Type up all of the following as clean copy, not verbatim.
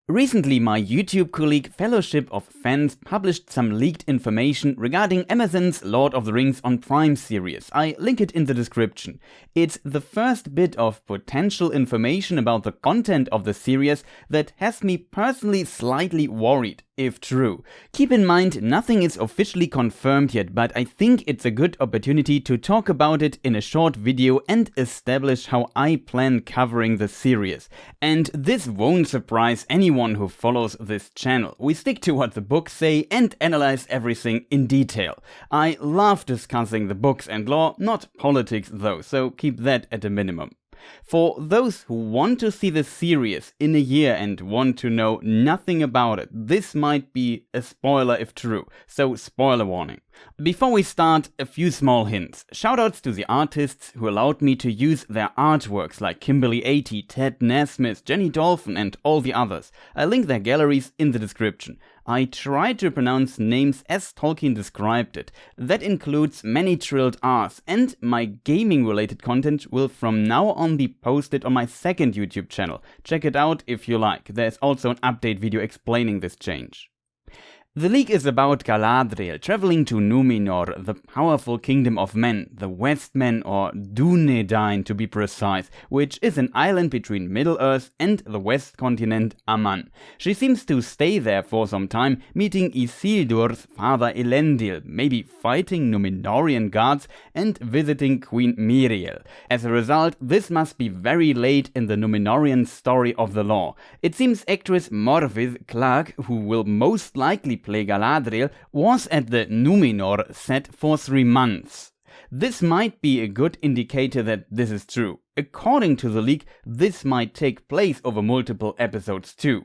Recently, my YouTube colleague Fellowship of Fans published some leaked information regarding Amazon's Lord of the Rings on Prime series. I link it in the description. It's the first bit of potential information about the content of the series that has me personally slightly worried, if true. Keep in mind, nothing is officially confirmed yet, but I think it's a good opportunity to talk about it in a short video and establish how I plan covering the series. And this won't surprise anyone who follows this channel. We stick to what the books say and analyze everything in detail. I love discussing the books and lore, not politics though, so keep that at a minimum. For those who want to see the series in a year and want to know nothing about it, this might be a spoiler if true, so spoiler warning. Before we start, a few small hints. Shoutouts to the artists who allowed me to use their artworks like Kimberly80, Ted Nasmith, Jenny Dolphin and all the others. I link their galleries in the description. I tried to pronounce names as Tolkien described it. That includes many trilled R's, and my gaming related content will from now on be posted on my second YouTube channel. Check it out if you like. There's also an update video explaining this change. The leak is about Galadriel traveling to Numenor, the powerful kingdom of men, the Westmen, or Dúnedain to be precise, which is an island between Middle-earth and the west continent Aman. She seems to stay there for some time, meeting Isildur's father Elendil, maybe fighting Numenorian guards and visiting Queen Miriel. As a result, this must be very late in the Numenorian story of the lore. It seems actress Morfydd Clark, who will most likely play Galadriel, was at the Numenor set for 3 months. This might be a good indicator that this is true. According to the leak, this might take place over multiple episodes too.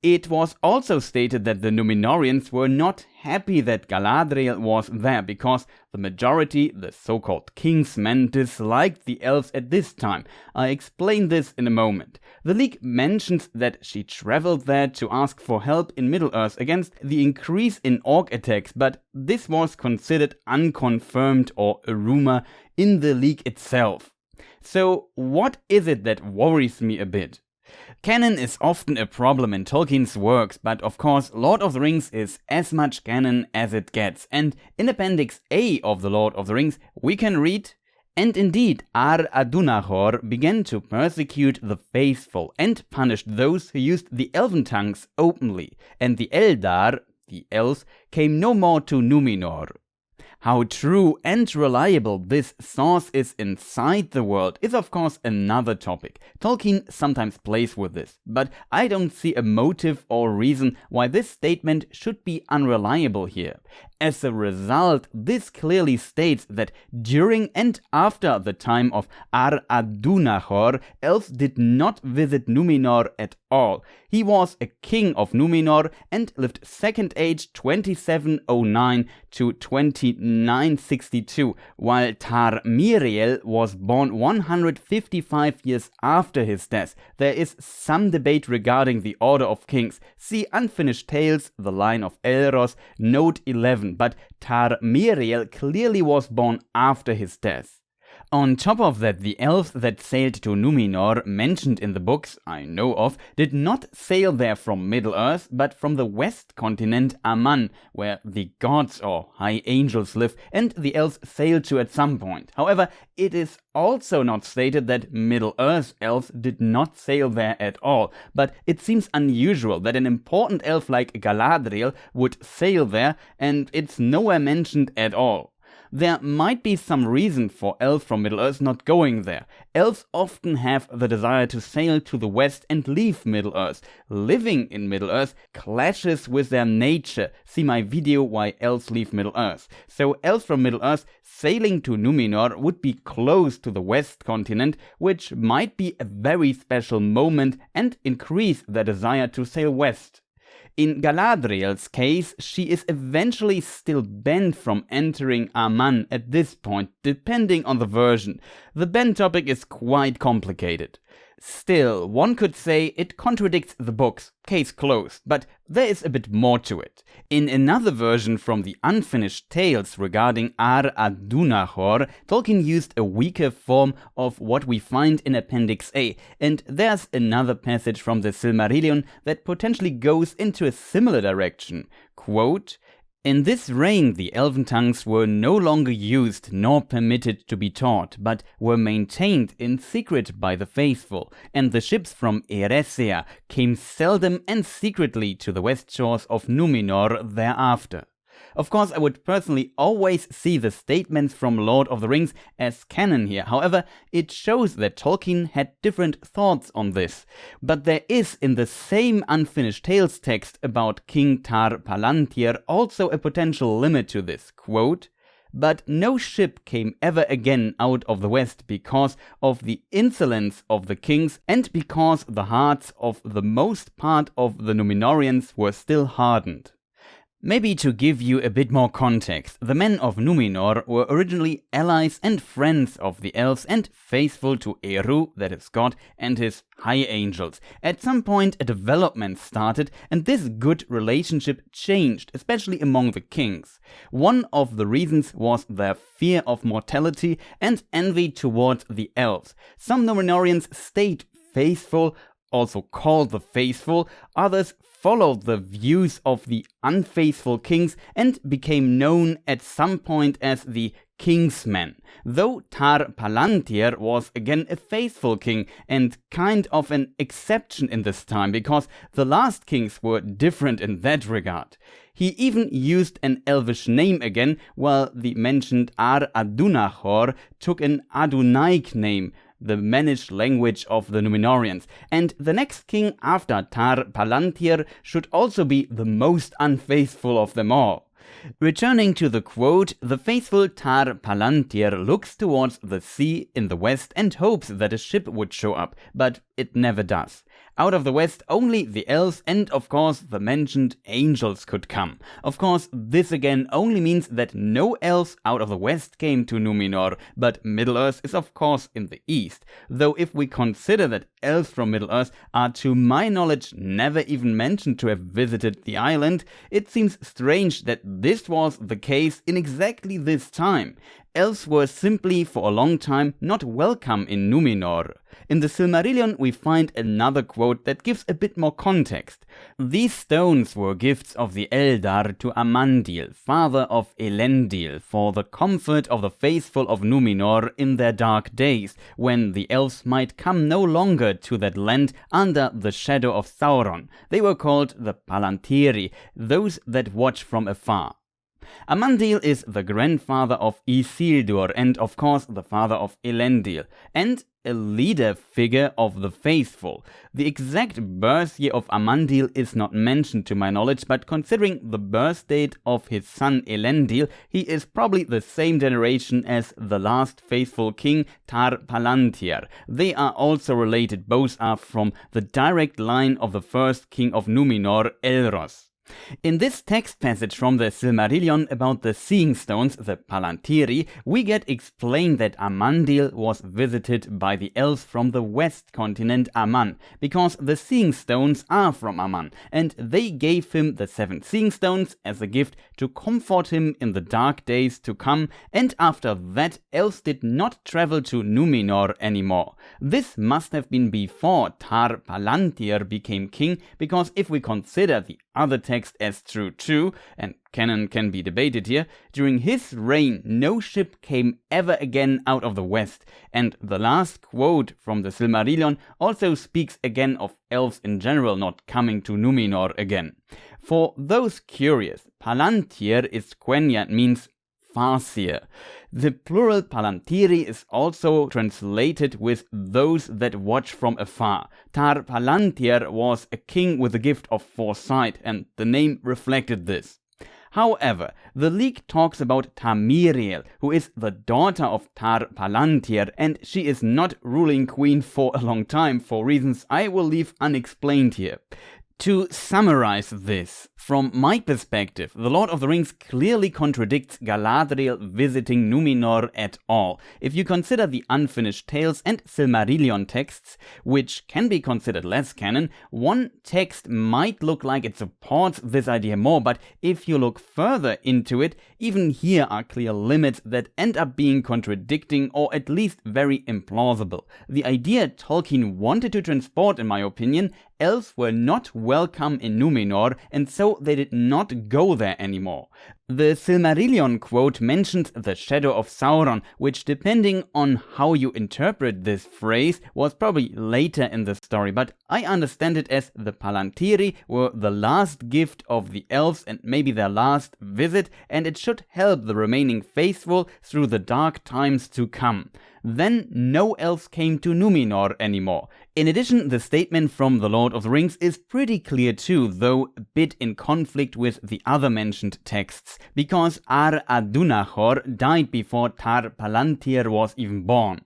It was also stated that the Numenorians were not happy that Galadriel was there because the majority, the so-called Kingsmen, disliked the elves at this time. I explain this in a moment. The leak mentions that she traveled there to ask for help in Middle-earth against the increase in orc attacks, but this was considered unconfirmed or a rumor in the leak itself. So what is it that worries me a bit? Canon is often a problem in Tolkien's works, but of course Lord of the Rings is as much canon as it gets, and in Appendix A of the Lord of the Rings we can read, "And indeed Ar-Adunahor began to persecute the faithful and punished those who used the elven tongues openly, and the Eldar, the elves, came no more to Numenor." How true and reliable this source is inside the world is of course another topic. Tolkien sometimes plays with this, but I don't see a motive or reason why this statement should be unreliable here. As a result, this clearly states that during and after the time of Ar-Adunahor, elves did not visit Numenor at all. He was a king of Numenor and lived Second Age 2709 to 2962, while Tar Miriel was born 155 years after his death. There is some debate regarding the order of kings. See Unfinished Tales, The Line of Elros, note 11, but Tar Miriel clearly was born after his death. On top of that, the elves that sailed to Numenor mentioned in the books I know of did not sail there from Middle-earth, but from the west continent Aman, where the gods or high angels live, and the elves sailed to at some point. However, it is also not stated that Middle-earth elves did not sail there at all, but it seems unusual that an important elf like Galadriel would sail there, and it's nowhere mentioned at all. There might be some reason for elves from Middle-earth not going there. Elves often have the desire to sail to the west and leave Middle-earth. Living in Middle-earth clashes with their nature. See my video Why Elves Leave Middle-earth. So elves from Middle-earth sailing to Numenor would be close to the west continent, which might be a very special moment and increase their desire to sail west. In Galadriel's case, she is eventually still banned from entering Aman at this point, depending on the version. The ban topic is quite complicated. Still, one could say it contradicts the books, case closed, but there is a bit more to it. In another version from the unfinished tales regarding Ar-Adunachor, Tolkien used a weaker form of what we find in Appendix A, and there's another passage from the Silmarillion that potentially goes into a similar direction. Quote, "In this reign the elven tongues were no longer used nor permitted to be taught, but were maintained in secret by the faithful, and the ships from Eressëa came seldom and secretly to the west shores of Numenor thereafter." Of course, I would personally always see the statements from Lord of the Rings as canon here. However, it shows that Tolkien had different thoughts on this. But there is in the same Unfinished Tales text about King Tar-Palantir also a potential limit to this. Quote, "But no ship came ever again out of the west because of the insolence of the kings and because the hearts of the most part of the Numenorians were still hardened." Maybe to give you a bit more context, the men of Numenor were originally allies and friends of the elves and faithful to Eru, that is God, and his high angels. At some point a development started and this good relationship changed, especially among the kings. One of the reasons was their fear of mortality and envy towards the elves. Some Numenorians stayed faithful, also called the faithful, others followed the views of the unfaithful kings and became known at some point as the Kingsmen, though Tar-Palantir was again a faithful king and kind of an exception in this time because the last kings were different in that regard. He even used an elvish name again, while the mentioned Ar-Adunachor took an Adunaic name, the managed language of the Numenorians, and the next king after Tar-Palantir should also be the most unfaithful of them all. Returning to the quote, the faithful Tar-Palantir looks towards the sea in the west and hopes that a ship would show up, but it never does. Out of the west, only the elves and, of course, the mentioned angels could come. Of course, this again only means that no elves out of the west came to Numenor, but Middle-earth is of course in the east. Though if we consider that elves from Middle-earth are to my knowledge never even mentioned to have visited the island, it seems strange that this was the case in exactly this time. Elves were simply for a long time not welcome in Numenor. In the Silmarillion we find another quote that gives a bit more context. "These stones were gifts of the Eldar to Amandil, father of Elendil, for the comfort of the faithful of Numenor in their dark days, when the elves might come no longer to that land under the shadow of Sauron. They were called the Palantiri, those that watch from afar." Amandil is the grandfather of Isildur and of course the father of Elendil, and a leader figure of the faithful. The exact birth year of Amandil is not mentioned to my knowledge, but considering the birth date of his son Elendil, he is probably the same generation as the last faithful king Tar-Palantir. They are also related, both are from the direct line of the first king of Numenor, Elros. In this text passage from the Silmarillion about the Seeing Stones, the Palantiri, we get explained that Amandil was visited by the elves from the west continent Aman, because the Seeing Stones are from Aman, and they gave him the 7 Seeing Stones as a gift to comfort him in the dark days to come, and after that elves did not travel to Numenor anymore. This must have been before Tar-Palantir became king, because if we consider the other text as true too, and Canon can be debated here, during his reign no ship came ever again out of the west, and the last quote from the Silmarillion also speaks again of elves in general not coming to Numenor again. For those curious, Palantir is Quenya, means farseer. The plural Palantiri is also translated with those that watch from afar. Tar-Palantir was a king with a gift of foresight, and the name reflected this. However, the Leak talks about Tamiriel, who is the daughter of Tar-Palantir, and she is not ruling queen for a long time, for reasons I will leave unexplained here. To summarize this, from my perspective, The Lord of the Rings clearly contradicts Galadriel visiting Numenor at all. If you consider the Unfinished Tales and Silmarillion texts, which can be considered less canon, one text might look like it supports this idea more, but if you look further into it, even here are clear limits that end up being contradicting or at least very implausible. The idea Tolkien wanted to transport, in my opinion, elves were not welcome in Numenor, and so they did not go there anymore. The Silmarillion quote mentions the shadow of Sauron, which, depending on how you interpret this phrase, was probably later in the story, but I understand it as the Palantiri were the last gift of the elves and maybe their last visit, and it should help the remaining faithful through the dark times to come. Then no elves came to Numenor anymore. In addition, the statement from The Lord of the Rings is pretty clear too, though a bit in conflict with the other mentioned texts, because Ar-Adunachor died before Tar Palantir was even born.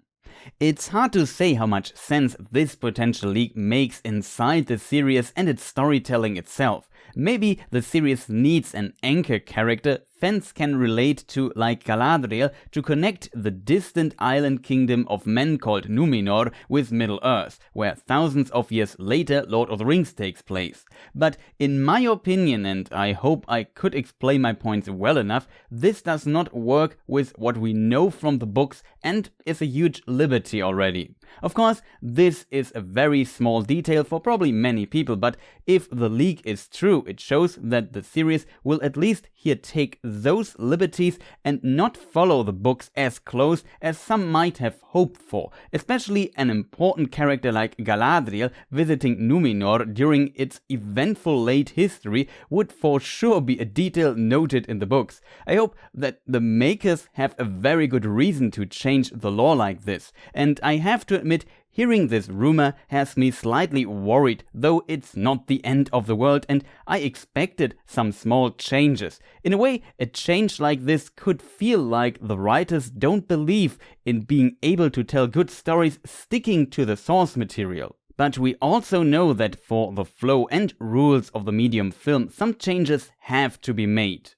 It's hard to say how much sense this potential leak makes inside the series and its storytelling itself. Maybe the series needs an anchor character fans can relate to, like Galadriel, to connect the distant island kingdom of men called Numenor with Middle-earth, where thousands of years later Lord of the Rings takes place. But in my opinion, and I hope I could explain my points well enough, this does not work with what we know from the books and is a huge liberty already. Of course, this is a very small detail for probably many people, but if the leak is true, it shows that the series will at least here take those liberties and not follow the books as close as some might have hoped for. Especially an important character like Galadriel visiting Numenor during its eventful late history would for sure be a detail noted in the books. I hope that the makers have a very good reason to change the lore like this, and I have to admit, hearing this rumor has me slightly worried, though it's not the end of the world and I expected some small changes. In a way, a change like this could feel like the writers don't believe in being able to tell good stories sticking to the source material. But we also know that for the flow and rules of the medium film, some changes have to be made.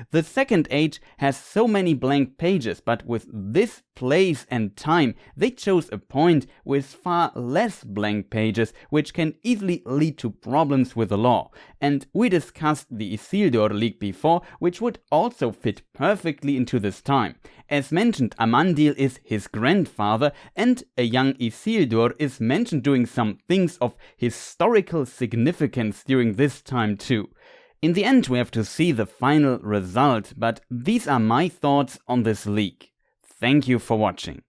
The Second Age has so many blank pages, but with this place and time, they chose a point with far less blank pages, which can easily lead to problems with the lore. And we discussed the Isildur leak before, which would also fit perfectly into this time. As mentioned, Amandil is his grandfather, and a young Isildur is mentioned doing some things of historical significance during this time too. In the end, we have to see the final result, but these are my thoughts on this leak. Thank you for watching.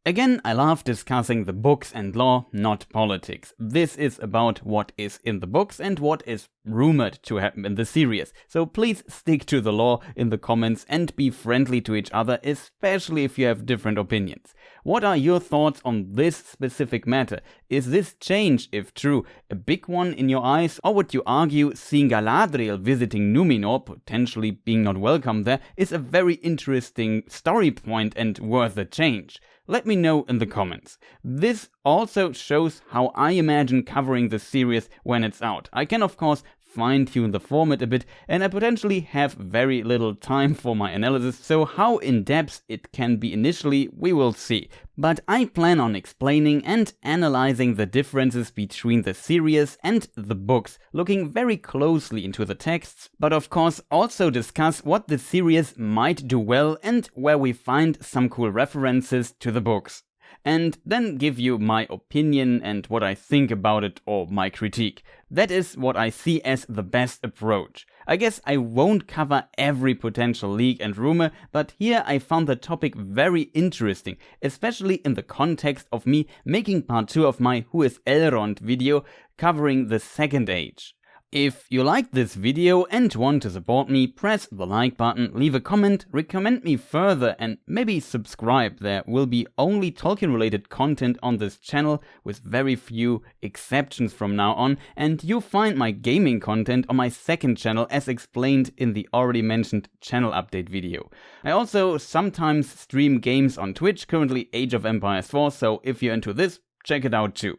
Again, I love discussing the books and lore, not politics. This is about what is in the books and what is rumored to happen in the series. So please stick to the lore in the comments and be friendly to each other, especially if you have different opinions. What are your thoughts on this specific matter? Is this change, if true, a big one in your eyes, or would you argue seeing Galadriel visiting Numenor, potentially being not welcome there, is a very interesting story point and worth a change? Let me know in the comments. This also shows how I imagine covering the series when it's out. I can of course fine-tune the format a bit, and I potentially have very little time for my analysis, so how in-depth it can be initially, we will see. But I plan on explaining and analyzing the differences between the series and the books, looking very closely into the texts, but of course also discuss what the series might do well and where we find some cool references to the books. And then give you my opinion and what I think about it, or my critique. That is what I see as the best approach. I guess I won't cover every potential leak and rumor, but here I found the topic very interesting, especially in the context of me making part 2 of my Who is Elrond video covering the Second Age. If you liked this video and want to support me, press the like button, leave a comment, recommend me further, and maybe subscribe. There will be only Tolkien related content on this channel, with very few exceptions from now on, and you'll find my gaming content on my second channel as explained in the already mentioned channel update video. I also sometimes stream games on Twitch, currently Age of Empires 4, so if you're into this, check it out too.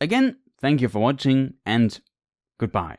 Again, thank you for watching and Goodbye.